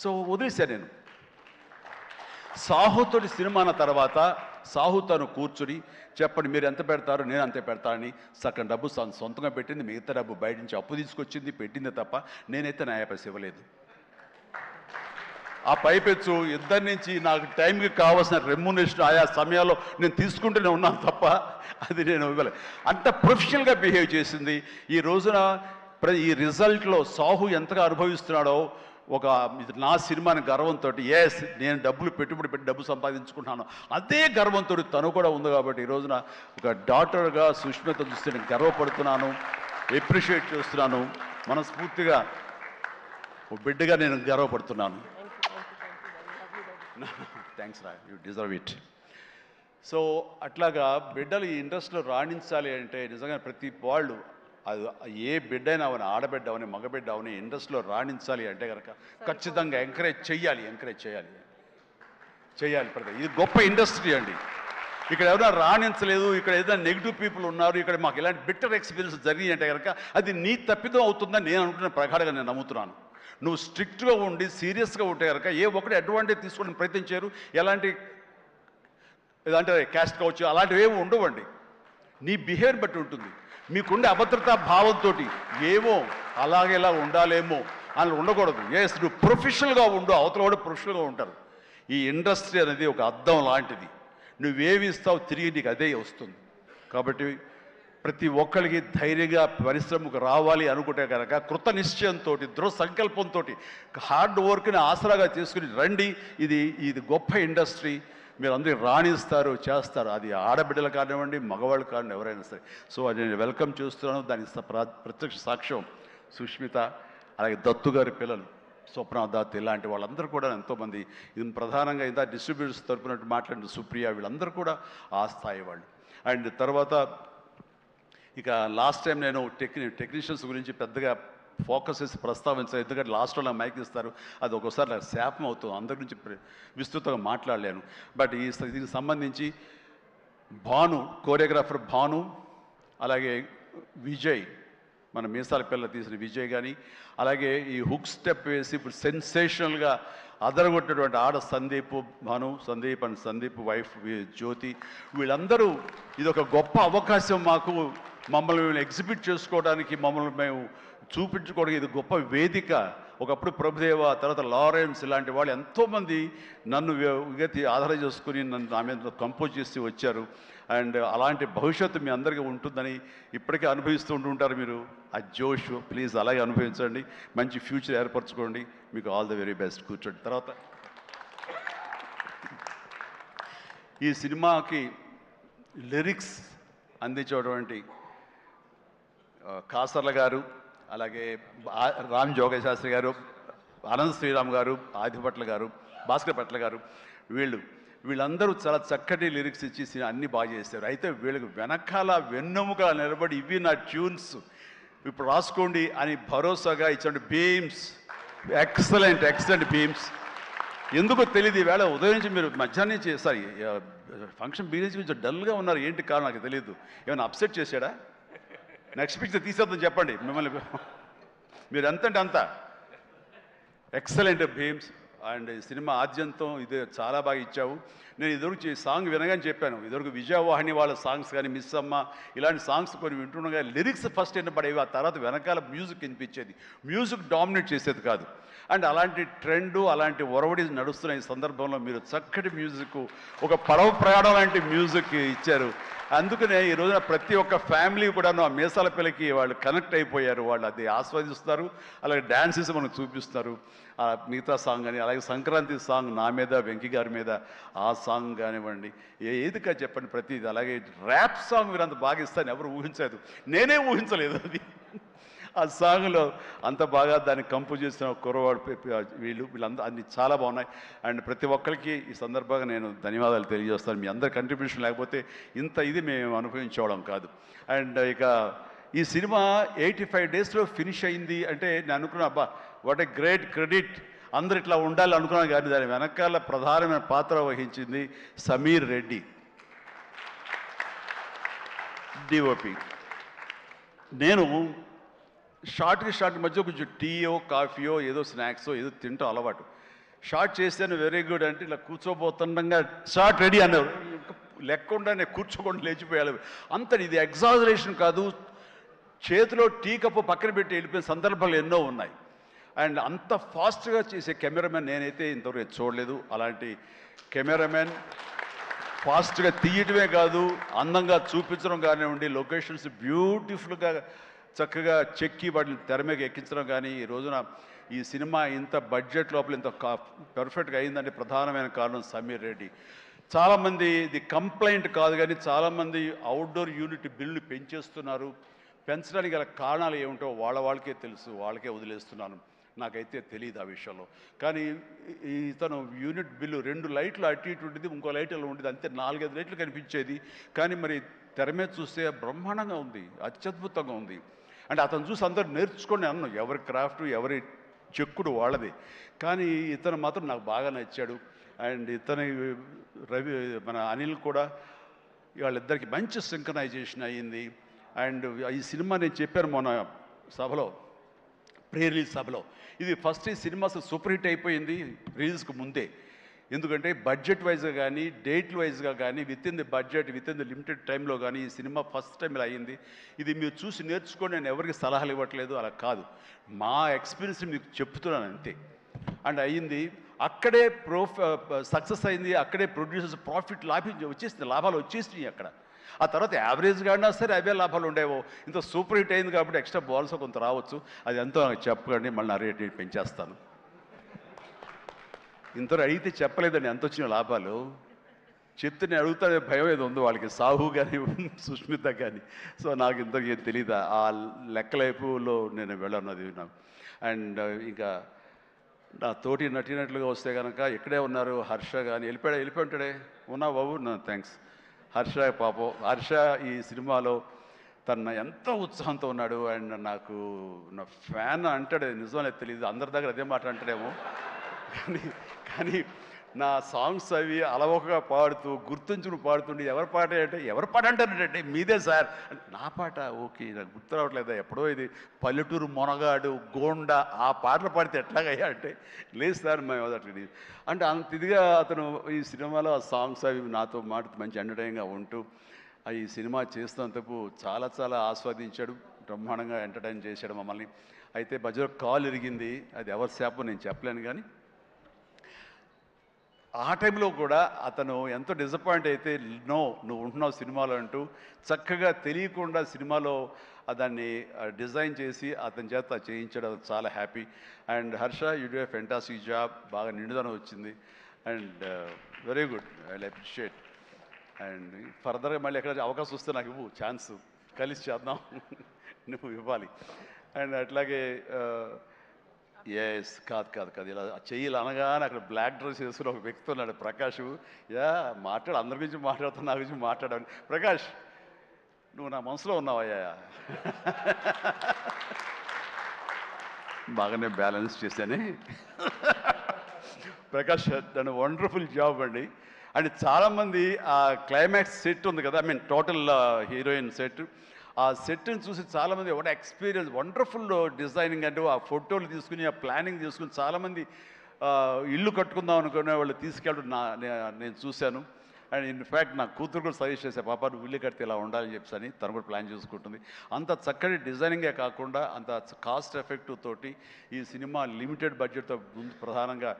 సో వదిలేశాను నేను. సాహుతోటి సినిమా అన్న తర్వాత సాహు తను కూర్చుని చెప్పండి మీరు ఎంత పెడతారు, నేను అంతే పెడతానని సగం డబ్బు సొంతంగా పెట్టింది, మిగతా డబ్బు బయట నుంచి అప్పు తీసుకొచ్చింది, పెట్టింది తప్ప నేనైతే నా పైసలు ఇవ్వలేదు. ఆ పైపెచ్చు ఇద్దరి నుంచి నాకు టైంకి కావాల్సిన రెమ్యునరేషన్ ఆయా సమయాల్లో నేను తీసుకుంటూనే ఉన్నాను తప్ప అది నేను ఇవ్వలేదు. అంత ప్రొఫెషనల్గా బిహేవ్ చేసింది. ఈ రోజున ఈ రిజల్ట్లో సాహు ఎంతగా అనుభవిస్తున్నాడో, ఒక నా సినిమాని గర్వంతో, ఎస్ నేను పెట్టుబడి పెట్టి డబ్బు సంపాదించుకుంటున్నాను అదే గర్వంతో తను కూడా ఉంది. కాబట్టి ఈ రోజున ఒక డాటర్గా సుష్మిత చూస్తే నేను గర్వపడుతున్నాను, ఎప్రిషియేట్ చేస్తున్నాను, మనస్ఫూర్తిగా ఒక బిడ్డగా నేను గర్వపడుతున్నాను. థ్యాంక్స్ రా, యూ డిజర్వ్ ఇట్. సో అట్లాగా బిడ్డలు ఈ ఇండస్ట్రీలో రాణించాలి అంటే నిజంగా ప్రతి వాళ్ళు, అది ఏ బిడ్డైనా అవని, ఆడబిడ్డ అవని, మగబిడ్డ అవని, ఇండస్ట్రీలో రాణించాలి అంటే కనుక ఖచ్చితంగా ఎంకరేజ్ చేయాలి. ప్రతి ఇది గొప్ప ఇండస్ట్రీ అండి. ఇక్కడ ఎవరైనా రాణించలేదు, ఇక్కడ ఏదైనా నెగిటివ్ పీపుల్ ఉన్నారు, ఇక్కడ మాకు ఇలాంటి బిట్టర్ ఎక్స్పీరియన్స్ జరిగింది అంటే కనుక అది నీ తప్పిదం అవుతుందని నేను అనుకున్న ప్రకారంగా నేను నమ్ముతున్నాను. నువ్వు స్ట్రిక్ట్గా ఉండి సీరియస్గా ఉంటే కనుక ఏ ఒక్కటి అడ్వాంటేజ్ తీసుకోవడానికి ప్రయత్నించారు, ఎలాంటి ఏదంటే క్యాస్ట్ కావచ్చు అలాంటివి ఏమి ఉండవండి. నీ బిహేవియర్ బట్టి ఉంటుంది. మీకుండే అభద్రతా భావంతో ఏమో అలాగేలా ఉండాలేమో అని ఉండకూడదు. ఎస్ నువ్వు ప్రొఫెషనల్గా ఉండు, అవతల కూడా ప్రొఫెషనల్గా ఉంటారు. ఈ ఇండస్ట్రీ అనేది ఒక అద్దం లాంటిది. నువ్వేమి ఇస్తావు తిరిగి నీకు అదే వస్తుంది. కాబట్టి ప్రతి ఒక్కరికి ధైర్యంగా పరిశ్రమకు రావాలి అనుకుంటే కనుక కృత నిశ్చయంతో, దృఢ సంకల్పంతో, హార్డ్ వర్క్ని ఆసరాగా తీసుకుని రండి. ఇది గొప్ప ఇండస్ట్రీ. మీరు అందరూ రాణిస్తారు, చేస్తారు. అది ఆడబిడ్డలు కానివ్వండి, మగవాళ్ళు కానివ్వండి, ఎవరైనా సరే. సో అది నేను వెల్కమ్ చేస్తున్నాను. దానికి ప్రత్యక్ష సాక్ష్యం సుష్మిత. అలాగే దత్తు గారి పిల్లలు స్వప్న దత్ ఇలాంటి వాళ్ళందరూ కూడా ఎంతోమంది, ఇది ప్రధానంగా ఇంత డిస్ట్రిబ్యూటర్స్ తరపున మాట్లాడిన సుప్రియ, వీళ్ళందరూ కూడా ఆ స్థాయి వాళ్ళు. అండ్ తర్వాత ఇక లాస్ట్ టైం నేను టెక్నీషియన్స్ గురించి పెద్దగా ఫోకస్ చేసి ప్రస్తావించాను, ఎందుకంటే లాస్ట్లో నాకు మైక్ ఇస్తారు, అది ఒక్కోసారి నాకు శాపం అవుతుంది, అందరి గురించి విస్తృతంగా మాట్లాడలేను. బట్ దీనికి సంబంధించి భాను, కోరియోగ్రాఫర్ భాను, అలాగే విజయ్, మన మీసాల పిల్ల తీసిన విజయ్ కానీ, అలాగే ఈ హుక్ స్టెప్ వేసి ఇప్పుడు సెన్సేషనల్గా అదరగొట్టినటువంటి ఆడ సందీప్ అండ్ సందీప్ వైఫ్ జ్యోతి, వీళ్ళందరూ ఇది ఒక గొప్ప అవకాశం మాకు, మమ్మల్ని మేము ఎగ్జిబిట్ చేసుకోవడానికి, మమ్మల్ని మేము చూపించుకోవడానికి ఇది గొప్ప వేదిక. ఒకప్పుడు ప్రభుదేవ, తర్వాత లారెన్స్ ఇలాంటి వాళ్ళు ఎంతోమంది నన్ను ఆధారం చేసుకుని నన్ను నా మీద కంపోజ్ చేసి వచ్చారు. అండ్ అలాంటి భవిష్యత్తు మీ అందరికీ ఉంటుందని ఇప్పటికే అనుభవిస్తూ ఉంటుంటారు మీరు. ఆ జోష్ ప్లీజ్ అలాగే అనుభవించండి, మంచి ఫ్యూచర్ ఏర్పరచుకోండి. మీకు ఆల్ ద వెరీ బెస్ట్. కూర్చోండి. తర్వాత ఈ సినిమాకి లిరిక్స్ అందించేటువంటి కాసర్ల గారు, అలాగే రామ్ జోగశాస్త్రి గారు, అనంత శ్రీరామ్ గారు, ఆదిపట్ల గారు, భాస్కర్ పట్ల గారు, వీళ్ళందరూ చాలా చక్కటి లిరిక్స్ ఇచ్చి అన్నీ బాగా చేశారు. అయితే వీళ్ళకి వెనకాల వెన్నెముక నిలబడి ఇవి నా ట్యూన్స్ ఇప్పుడు రాసుకోండి అని భరోసాగా ఇచ్చిన బీమ్స్, ఎక్సలెంట్ బీమ్స్. ఎందుకో తెలియదు, ఈవేళ ఉదయం నుంచి మీరు మధ్యాహ్నం నుంచి సారీ ఫంక్షన్ బీరేజ్ కొంచెం డల్గా ఉన్నారు, ఏంటి కారణం నాకు తెలియదు. ఏమైనా అప్సెట్ చేశాడా? నెక్స్ట్ పిక్చర్ తీసేద్దాం చెప్పండి, మిమ్మల్ని మీరు ఎంతంటే అంత. ఎక్సలెంట్ భీమ్స్. అండ్ సినిమా ఆద్యంతం ఇది చాలా బాగా ఇచ్చావు. నేను ఇదివరకు సాంగ్ వినగానే చెప్పాను, ఇదివరకు విజయవాహిని వాళ్ళ సాంగ్స్ కానీ, మిస్ అమ్మ ఇలాంటి సాంగ్స్ కొన్ని వింటుండగా లిరిక్స్ ఫస్ట్ వినపడేవి, ఆ తర్వాత వెనకాల మ్యూజిక్ వినిపించేది, మ్యూజిక్ డామినేట్ చేసేది కాదు. అండ్ అలాంటి ట్రెండు, అలాంటి ఒరవడి నడుస్తున్న ఈ సందర్భంలో మీరు చక్కటి మ్యూజిక్, ఒక పడవ ప్రయాణం లాంటి మ్యూజిక్ ఇచ్చారు. అందుకనే ఈ రోజున ప్రతి ఒక్క ఫ్యామిలీ కూడాను ఆ మీసాల పిల్లకి వాళ్ళు కనెక్ట్ అయిపోయారు, వాళ్ళు అది ఆస్వాదిస్తారు, అలాగే డ్యాన్సెస్ మనకు చూపిస్తారు. మిగతా సాంగ్ కానీ, అలాగే సంక్రాంతి సాంగ్ నా మీద వెంకీ గారి మీద ఆ సాంగ్ కానివ్వండి, ఏదిగా చెప్పండి ప్రతిది. అలాగే ర్యాప్ సాంగ్ మీరు అంత బాగా ఇస్తాను ఎవరు ఊహించలేదు, నేనే ఊహించలేదు అది. ఆ సాంగ్లో అంత బాగా దాన్ని కంపోజ్ చేసిన కుర్రవాడు వీళ్ళందరూ అన్ని చాలా బాగున్నాయి. అండ్ ప్రతి ఒక్కరికి ఈ సందర్భంగా నేను ధన్యవాదాలు తెలియజేస్తాను. మీ అందరి కంట్రిబ్యూషన్ లేకపోతే ఇంత ఇది మేము అనుభవించడం కాదు. అండ్ ఇక ఈ సినిమా 85 డేస్లో ఫినిష్ అయింది అంటే నేను అనుకున్నా, అబ్బా వాట్ ఏ గ్రేట్ క్రెడిట్, అందరు ఇట్లా ఉండాలి అనుకున్నాను. కానీ దాని వెనకాల ప్రధానమైన పాత్ర వహించింది సమీర్ రెడ్డి, డిఓపి. నేను షార్ట్ మధ్య కొంచెం టీయో కాఫీయో ఏదో స్నాక్సో ఏదో తింటూ అలవాటు. షార్ట్ చేశాను, వెరీ గుడ్ అంటే ఇలా కూర్చోబోతుండగా షార్ట్ రెడీ అన్నారు, లెక్కకుండా నేను కూర్చోకుండా లేచిపోయాను. అంత ఇది ఎగ్జాజరేషన్ కాదు, చేతిలో టీ కప్పు పక్కన పెట్టి వెళ్ళిపోయిన సందర్భాలు ఎన్నో ఉన్నాయి. అండ్ అంత ఫాస్ట్గా చేసే కెమెరామెన్ నేనైతే ఇంతవరకు చూడలేదు. అలాంటి కెమెరామెన్ ఫాస్ట్గా తీయటమే కాదు, అందంగా చూపించడం కానివ్వండి, లొకేషన్స్ బ్యూటిఫుల్గా చక్కగా చెక్కి వాటిని తెర మీద ఎక్కించడం కానీ, ఈ రోజున ఈ సినిమా ఇంత బడ్జెట్ లోపల ఇంత పర్ఫెక్ట్గా అయిందంటే ప్రధానమైన కారణం సమీర్ రెడ్డి. చాలామంది ఇది కంప్లైంట్ కాదు కానీ చాలామంది అవుట్డోర్ యూనిట్ బిల్లు పెంచేస్తున్నారు. పెంచడానికి గల కారణాలు ఏమిటో వాళ్ళకే తెలుసు, వాళ్ళకే వదిలేస్తున్నాను, నాకైతే తెలియదు ఆ విషయంలో. కానీ ఇతను యూనిట్ బిల్లు 2 లైట్లు అటు ఇటు ఉండేది, ఇంకో లైట్ అలా ఉండేది, అంతే 4-5 లైట్లు కనిపించేది. కానీ మరి తెర మీద చూస్తే బ్రహ్మాండంగా ఉంది, అత్యద్భుతంగా ఉంది. అంటే అతను చూసి అందరూ నేర్చుకొని అన్నాను, ఎవరి క్రాఫ్ట్ ఎవరి చెక్కుడు వాళ్ళది. కానీ ఇతను మాత్రం నాకు బాగా నచ్చాడు. అండ్ ఇతని మన అనిల్ కూడా, వాళ్ళిద్దరికి మంచి సింక్రనైజేషన్ అయ్యింది. అండ్ ఈ సినిమా నేను చెప్పాను మొన్న సభలో, ప్రీ రిలీజ్ సభలో, ఇది ఫస్ట్ ఈ సినిమా సూపర్ హిట్ అయిపోయింది రిలీజ్కి ముందే. ఎందుకంటే బడ్జెట్ వైజ్గా కానీ, డేట్ వైజ్గా కానీ, with in the budget, with in the limited టైంలో కానీ ఈ సినిమా ఫస్ట్ టైం ఇలా అయ్యింది. ఇది మీరు చూసి నేర్చుకొని నేను ఎవరికి సలహాలు ఇవ్వట్లేదు, అలా కాదు, మా ఎక్స్పీరియన్స్ మీకు చెప్తున్నాను అంతే. అండ్ అయ్యింది, అక్కడే సక్సెస్ అయింది, అక్కడే ప్రొడ్యూసర్స్ ప్రాఫిట్ లాభాలు వచ్చేసినాయి అక్కడ. ఆ తర్వాత యావరేజ్గా అయినా సరే అవే లాభాలు ఉండేవో. ఇంత సూపర్ హిట్ అయింది కాబట్టి ఎక్స్ట్రా బాల్స్ కొంత రావచ్చు, అది ఎంతో నాకు చెప్పకండి, మళ్ళీ నా రేట్ పెంచేస్తాను. ఇంతలో అడిగితే చెప్పలేదండి ఎంత వచ్చిన లాభాలు, చెప్తే నేను అడుగుతానే భయం ఏదో ఉందో వాళ్ళకి, సాహు కానీ సుష్మిత కానీ. సో నాకు ఇంతకీ తెలియదు, ఆ లెక్కలైపులో నేను వెళ్ళన్నది నాకు. అండ్ ఇంకా నా తోటి నటినట్లుగా వస్తే కనుక ఇక్కడే ఉన్నారు హర్ష కానీ వెళ్ళిపోయి ఉంటాడే ఉన్నా బాబు థ్యాంక్స్ హర్ష పాపం హర్ష ఈ సినిమాలో తన ఎంతో ఉత్సాహంతో ఉన్నాడు అండ్ నాకు నా ఫ్యాన్ అంటాడు నిజమనే తెలియదు అందరి దగ్గర అదే మాట అంటాడేమో కానీ నా సాంగ్స్ అవి అలవోకగా పాడుతూ గుర్తుంచుకుని పాడుతుండే ఎవరి పాట అంటారంటే మీదే సార్ నా పాట ఓకే నాకు గుర్తు రావట్లేదా ఎప్పుడో ఇది పల్లెటూరు మొనగాడు గోండా ఆ పాటలు పాడితే ఎట్లాగయ్యా అంటే లేదు సార్ మేము అట్లా అంటే అంత ఇదిగా అతను ఈ సినిమాలో ఆ సాంగ్స్ అవి నాతో మాట మంచి ఎంటర్టైన్గా ఉంటూ ఈ సినిమా చేస్తున్నందుకు చాలా చాలా ఆస్వాదించాడు బ్రహ్మాండంగా ఎంటర్టైన్ చేశాడు మమ్మల్ని అయితే మధ్యలో కాల్ ఇరిగింది అది ఎవరి శాపం నేను చెప్పలేను కానీ ఆ టైంలో కూడా అతను ఎంతో డిసప్పాయింట్ అయితే నువ్వు ఉంటున్నావు సినిమాలో అంటూ చక్కగా తెలియకుండా సినిమాలో దాన్ని డిజైన్ చేసి అతని చేత చేయించడం చాలా happy and Harsha you do a fantastic job బాగా నిండుదనం వచ్చింది and very good I appreciate and ఫర్దర్గా మళ్ళీ ఎక్కడ అవకాశం వస్తే నాకు ఇవ్వు ఛాన్స్ కలిసి చేద్దాం నువ్వు ఇవ్వాలి అండ్ అట్లాగే ఎస్ కాదు ఇలా చెయ్యాలి అనగానే అక్కడ బ్లాక్ డ్రెస్ వేసుకుని ఒక వ్యక్తి ఉన్నాడు ప్రకాష్ అందరి గురించి మాట్లాడుతున్నా నా గురించి మాట్లాడాను ప్రకాష్ నువ్వు నా మనసులో ఉన్నావయ్యా బాగానే బ్యాలెన్స్ చేశాను ప్రకాష్ దాని వండర్ఫుల్ జాబ్ అండి అండ్ చాలామంది ఆ క్లైమాక్స్ సెట్ ఉంది కదా టోటల్ హీరోయిన్ సెట్ ఆ సెట్ని చూసి చాలామంది ఒక ఎక్స్పీరియన్స్ వండర్ఫుల్ డిజైనింగ్ అంటే ఆ ఫోటోలు తీసుకుని ఆ ప్లానింగ్ తీసుకుని చాలామంది ఇల్లు కట్టుకుందాం అనుకునే వాళ్ళు తీసుకెళ్ళడం నేను చూశాను అండ్ ఇన్ఫ్యాక్ట్ నా కూతురు కూడా సజెస్ట్ చేసే పాప నువ్వు ఇల్లు కడితే ఇలా ఉండాలని చెప్పని తను కూడా ప్లాన్ చేసుకుంటుంది అంత చక్కటి డిజైనింగే కాకుండా అంత కాస్ట్ ఎఫెక్టివ్ తోటి ఈ సినిమా లిమిటెడ్ బడ్జెట్తో ప్రధానంగా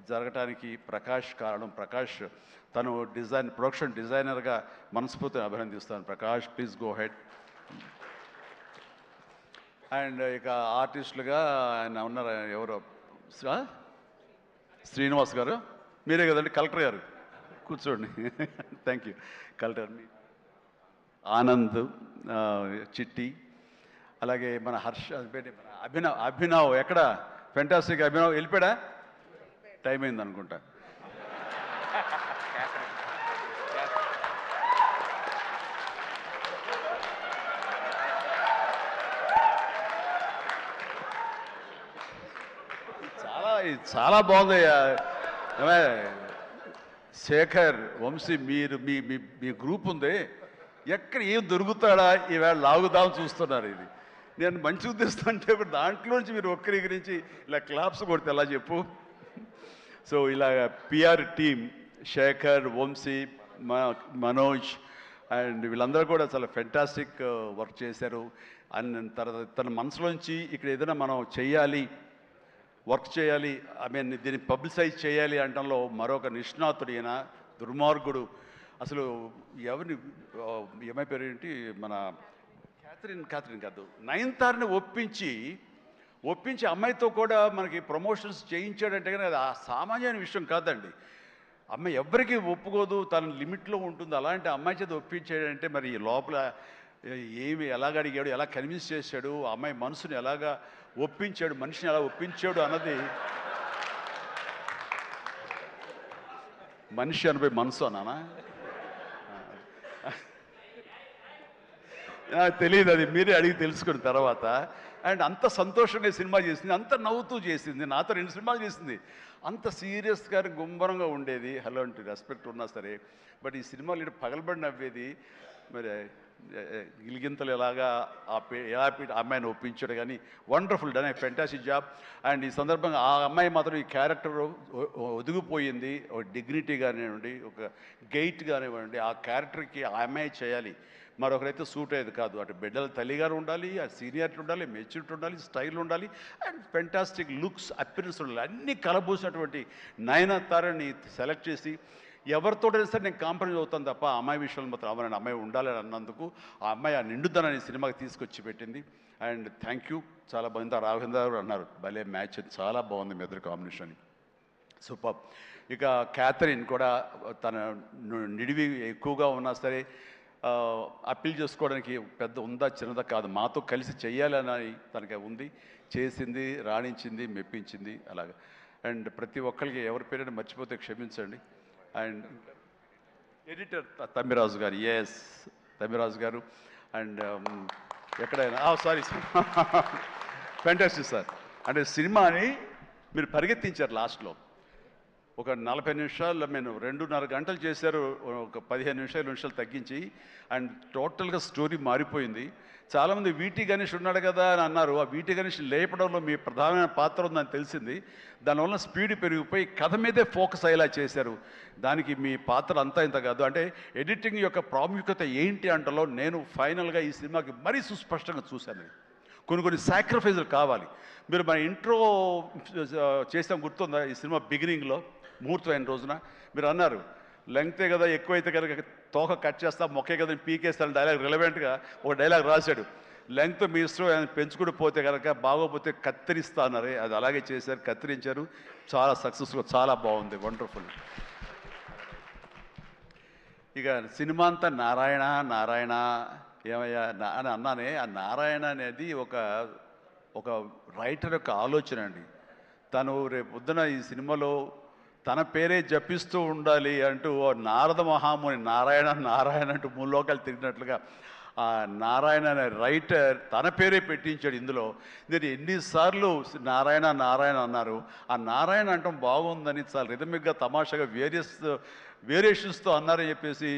జరగటానికి ప్రకాష్ కారణం ప్రకాష్ తను ప్రొడక్షన్ డిజైనర్గా మనస్ఫూర్తిని అభినందిస్తాను Prakash please go ahead and ఇక ఆర్టిస్టులుగా ఆయన ఉన్నారు ఎవరో శ్రీనివాస్ గారు మీరే కదండి కలెక్టర్ గారు కూర్చోండి థ్యాంక్ యూ కలెక్టర్ ఆనంద్ చిట్టి అలాగే మన హర్ష అభినవ్ ఎక్కడ ఫెంటాస్టిక్ అభినవ్ వెళ్ళిపోయాడా టైం అయింది అనుకుంటా చాలా బాగుందయ్యా శేఖర్ వంశీ మీరు మీ గ్రూప్ ఉంది ఎక్కడ ఏం దొరుకుతాడా ఈవేళ లాగుదాం చూస్తున్నారు ఇది నేను మంచి ఉద్దేశం అంటే దాంట్లోంచి మీరు ఒక్కరి గురించి ఇలా క్లాప్స్ కొడితే ఎలా చెప్పు సో ఇలా PR team Shekhar Vamsi Manoj and వీళ్ళందరూ కూడా చాలా ఫెంటాస్టిక్ వర్క్ చేశారు అండ్ తర్వాత తన మనసులోంచి ఇక్కడ ఏదైనా మనం చెయ్యాలి వర్క్ చేయాలి దీన్ని పబ్లిసైజ్ చేయాలి అనడంలో మరొక నిష్ణాతుడైన దుర్మార్గుడు అసలు ఎవరిని ఏమై పేరు ఏంటి మన క్యాథరిన్ కాదు నయనతారని ఒప్పించి అమ్మాయితో కూడా మనకి ప్రమోషన్స్ చేయించాడంటే కానీ అది ఆ సామాన్యమైన విషయం కాదండి అమ్మాయి ఎవరికి ఒప్పుకోదు తన లిమిట్లో ఉంటుంది అలాంటి అమ్మాయి చేత ఒప్పించాడంటే మరి లోపల ఎలాగ అడిగాడు ఎలా కన్విన్స్ చేశాడు అమ్మాయి మనసుని ఎలాగా ఒప్పించాడు మనిషిని ఎలా ఒప్పించాడు అన్నది మనిషి అనిపోయి మనసు అన్నానా తెలియదు అది మీరే అడిగి తెలుసుకున్న తర్వాత అండ్ అంత సంతోషంగా సినిమా చేసింది అంత నవ్వుతూ చేసింది నాతో 2 సినిమాలు చేసింది అంత సీరియస్గా గుంభరంగా ఉండేది హలో అంటే రెస్పెక్ట్ ఉన్నా సరే బట్ ఈ సినిమాలు పగలబడి నవ్వేది మరి గిలిగింతలు ఎలాగా ఎలా అమ్మాయిని ఒప్పించాడు కానీ wonderful done fantastic job and ఈ సందర్భంగా ఆ అమ్మాయి మాత్రం ఈ క్యారెక్టర్ ఒదిగిపోయింది ఒక డిగ్నిటీ కానివ్వండి ఒక గెయిట్ కానివ్వండి ఆ క్యారెక్టర్కి ఆ అమ్మాయి చేయాలి మరొకరైతే సూట్ అయ్యేది కాదు అటు బిడ్డల తల్లిగారు ఉండాలి ఆ సీనియారిటీ ఉండాలి మెచ్యూరిటీ ఉండాలి స్టైల్ ఉండాలి అండ్ ఫెంటాస్టిక్ లుక్స్ అపిరెన్స్ ఉండాలి అన్నీ కలబోసినటువంటి నయనతారని సెలెక్ట్ చేసి ఎవరితోటైనా సరే నేను కాంప్రమైజ్ అవుతాను తప్ప ఆ అమ్మాయి విషయంలో మాత్రం అమ్మాయి అమ్మాయి ఉండాలని అన్నందుకు ఆ అమ్మాయి ఆ నిండుదనని సినిమాకి తీసుకొచ్చి పెట్టింది అండ్ థ్యాంక్ యూ చాలా బాగుంది రాఘవేంద్ర గారు అన్నారు భలే మ్యాచ్ చాలా బాగుంది మీ ఇద్దరు కాంబినేషన్ సూపర్ ఇక క్యాథరిన్ కూడా తన నిడివి ఎక్కువగా ఉన్నా సరే అప్పీల్ చేసుకోవడానికి పెద్ద ఉందా చిన్నదా కాదు, మాతో కలిసి చెయ్యాలని తనకి ఉంది, చేసింది, రాణించింది, మెప్పించింది అలాగా. అండ్ ప్రతి ఒక్కరికి ఎవరి పేరైనా మర్చిపోతే క్షమించండి. అండ్ ఎడిటర్ తమ్మిరాజు గారు, ఎస్ తమ్మిరాజు గారు. అండ్ ఎక్కడైనా సారీ ఫ్యాంటాస్టిక్ సార్. అంటే సినిమాని మీరు పరిగెత్తించారు లాస్ట్లో. ఒక 40 నిమిషాల్లో నేను 2.5 గంటలు చేశారు, ఒక 15 నిమిషాలు తగ్గించి. అండ్ టోటల్గా స్టోరీ మారిపోయింది. చాలామంది వీటి గణేష్ ఉన్నాడు కదా అని అన్నారు. ఆ వీటి గణేష్ లేపడంలో మీ ప్రధానమైన పాత్ర ఉందని తెలిసింది. దానివల్ల స్పీడ్ పెరిగిపోయి కథ మీదే ఫోకస్ అయ్యేలా చేశారు. దానికి మీ పాత్ర అంతా ఇంత కాదు. అంటే ఎడిటింగ్ యొక్క ప్రాముఖ్యత ఏంటి అంటలో నేను ఫైనల్గా ఈ సినిమాకి మరీ సుస్పష్టంగా చూశాను. కొన్ని సాక్రిఫైజులు కావాలి. మీరు మన ఇంట్రో చేసాం గుర్తుందా? ఈ సినిమా బిగినింగ్లో ముహూర్తం అయిన రోజున మీరు అన్నారు, లెంగ్తే కదా ఎక్కువైతే కనుక తోక కట్ చేస్తా, మొక్కే కదా పీకేస్తాను డైలాగ్. రిలవెంట్గా ఒక డైలాగ్ రాశాడు, లెంగ్త్ మీ ఇష్టం ఆయన పెంచుకుని పోతే కనుక బాగోపోతే కత్తిరిస్తా అన్నారే, అది అలాగే చేశారు, కత్తిరించారు. చాలా సక్సెస్ఫుల్, చాలా బాగుంది, వండర్ఫుల్. ఇక సినిమా అంతా నారాయణ నారాయణ ఏమయ్యా అని అన్నానే. ఆ నారాయణ అనేది ఒక రైటర్ యొక్క ఆలోచన అండి. తను రేపు పొద్దున ఈ సినిమాలో తన పేరే జపిస్తూ ఉండాలి అంటూ నారద మహాముని నారాయణ నారాయణ అంటూ మూలోకాలు తిరిగినట్లుగా ఆ నారాయణ అనే రైటర్ తన పేరే పెట్టించాడు ఇందులో. నేను ఎన్నిసార్లు నారాయణ నారాయణ అన్నారు. ఆ నారాయణ అంటాం బాగుందని చాలా రిథమిక్గా తమాషాగా వేరియేషన్స్తో అన్నారని చెప్పేసి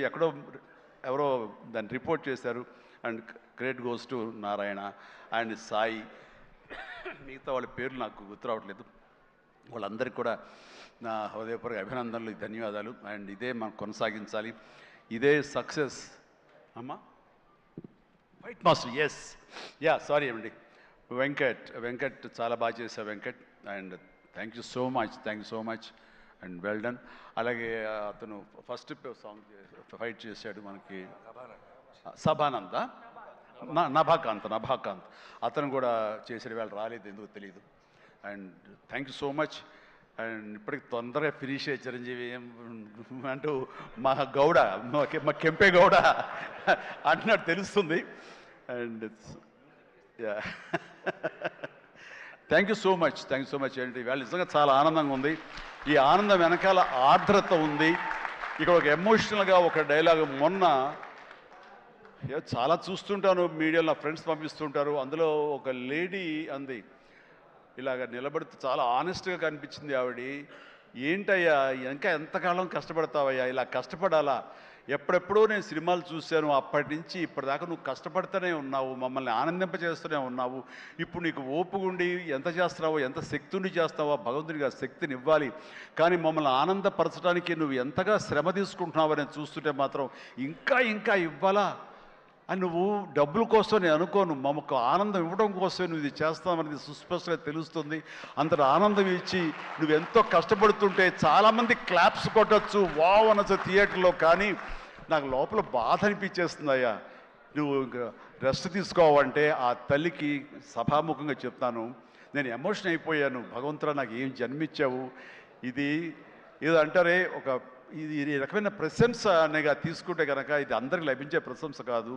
ఎవరో దాన్ని రిపోర్ట్ చేశారు. And credit goes to Narayana and Sai. మిగతా వాళ్ళ పేర్లు నాకు గుర్తు రావట్లేదు. వాళ్ళందరికీ కూడా నా హృదయపూర్వక అభినందనలు, ధన్యవాదాలు. అండ్ ఇదే మనం కొనసాగించాలి, ఇదే సక్సెస్. అమ్మా ఫైట్ మాస్టర్, ఎస్ సారీ అండి, వెంకట్ చాలా బాగా చేశావు Venkat. And thank you so much and well done. అలాగే అతను ఫస్ట్ సాంగ్ ఫైట్ చేశాడు మనకి సభానంద, నభాకాంత్ అతను కూడా చేసాడు. వాళ్ళు రాలేదు, ఎందుకు తెలియదు. And thank you so much. And ఇప్పటికి తొందరగా ఫినిష్ అయ్యే చిరంజీవి అంటూ మా గౌడ, మా కెంపే గౌడ అంటున్నట్టు తెలుస్తుంది. And thank you so much ఏంటి వాళ్ళు నిజంగా చాలా ఆనందంగా ఉంది. ఈ ఆనందం వెనకాల ఆర్ద్రత ఉంది. ఇక్కడ ఒక ఎమోషనల్గా ఒక డైలాగ్ మొన్న చాలా చూస్తుంటాను మీడియాలో, నా ఫ్రెండ్స్ పంపిస్తుంటారు. అందులో ఒక లేడీ అంది, ఇలాగ నిలబడితే చాలా ఆనెస్ట్గా కనిపించింది ఆవిడ. ఏంటయ్యా ఇంకా ఎంతకాలం కష్టపడతావయ్యా, ఇలా కష్టపడాలా? ఎప్పుడెప్పుడో నేను సినిమాలు చూశాను, అప్పటి నుంచి ఇప్పటిదాకా నువ్వు కష్టపడుతూనే ఉన్నావు, మమ్మల్ని ఆనందింపజేస్తూనే ఉన్నావు. ఇప్పుడు నీకు ఓపుగుండి ఎంత చేస్తున్నావో, ఎంత శక్తిని చేస్తావో భగవంతుడికి ఆ శక్తిని ఇవ్వాలి. కానీ మమ్మల్ని ఆనందపరచడానికి నువ్వు ఎంతగా శ్రమ తీసుకుంటున్నావు అని చూస్తుంటే మాత్రం ఇంకా ఇవ్వాలా అని నువ్వు డబ్బుల కోసం నేను అనుకోను, మమ్మకు ఆనందం ఇవ్వడం కోసమే నువ్వు ఇది చేస్తావనేది సుస్పష్టంగా తెలుస్తుంది. అంత ఆనందం ఇచ్చి నువ్వు ఎంతో కష్టపడుతుంటే చాలామంది క్లాప్స్ కొట్టచ్చు, వావ్ అనొచ్చు థియేటర్లో. కానీ నాకు లోపల బాధ అనిపించేస్తుంది. అయ్యా నువ్వు రెస్ట్ తీసుకోవాలంటే ఆ తల్లికి సభాముఖంగా చెప్తాను, నేను ఎమోషన్ అయిపోయాను. భగవంతుడా నాకు ఏం జన్మించావు. ఇది ఏదో అంటారే, ఇది రకమైన ప్రశంస అనేగా తీసుకుంటే కనుక ఇది అందరికి లభించే ప్రశంస కాదు.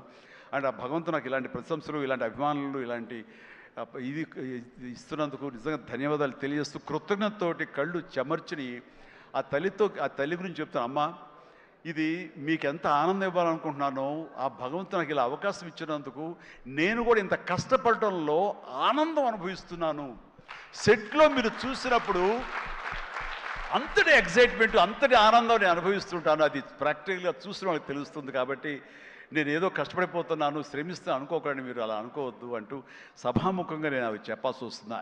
అండ్ ఆ భగవంతుడు నాకు ఇలాంటి ప్రశంసలు, ఇలాంటి అభిమానులు, ఇలాంటి ఇది ఇస్తున్నందుకు నిజంగా ధన్యవాదాలు తెలియజేస్తూ కృతజ్ఞతతోటి కళ్ళు చెమర్చిని ఆ తల్లి గురించి చెప్తాను. అమ్మ, ఇది మీకు ఎంత ఆనందం ఇవ్వాలనుకుంటున్నానో ఆ భగవంతుడు నాకు ఇలా అవకాశం ఇచ్చినందుకు నేను కూడా ఇంత కష్టపడటంలో ఆనందం అనుభవిస్తున్నాను. సెట్లో మీరు చూసినప్పుడు అంతటి ఎగ్జైట్మెంట్, అంతటి ఆనందం నేను అనుభవిస్తుంటాను. అది ప్రాక్టికల్గా చూసిన వాళ్ళకి తెలుస్తుంది. కాబట్టి నేను ఏదో కష్టపడిపోతున్నాను, శ్రమిస్తాను అనుకోకండి, మీరు అలా అనుకోవద్దు అంటూ సభాముఖంగా నేను అవి చెప్పాల్సి వస్తుంది.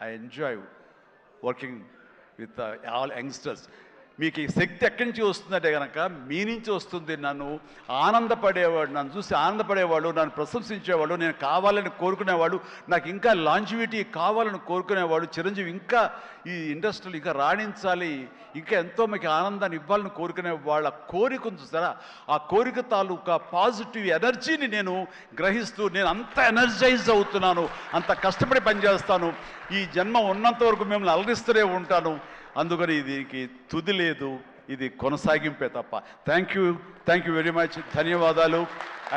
I enjoy working with all youngsters. మీకు ఈ శక్తి ఎక్కడి నుంచి వస్తుందంటే కనుక మీ నుంచి వస్తుంది. నన్ను ఆనందపడేవాడు, నన్ను చూసి ఆనందపడేవాడు, నన్ను ప్రశంసించేవాడు, నేను కావాలని కోరుకునేవాడు, నాకు ఇంకా లాంజివిటీ కావాలని కోరుకునేవాడు, చిరంజీవి ఇంకా ఈ ఇండస్ట్రీలో ఇంకా రాణించాలి, ఇంకా ఎంతో మీకు ఆనందాన్ని ఇవ్వాలని కోరుకునే వాళ్ళ కోరిక చూసారా, ఆ కోరిక తాలూకా పాజిటివ్ ఎనర్జీని నేను గ్రహిస్తూ నేను అంత ఎనర్జైజ్ అవుతున్నాను, అంత కష్టపడి పనిచేస్తాను. ఈ జన్మ ఉన్నంత వరకు మిమ్మల్ని అలరిస్తూనే ఉంటాను. అందుకని దీనికి తుది లేదు, ఇది కొనసాగింపే తప్ప. థ్యాంక్ యూ వెరీ మచ్, ధన్యవాదాలు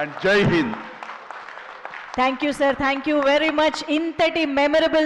అండ్ జై Hind. Thank you sir, thank you very much. ఇంతటి మెమరబుల్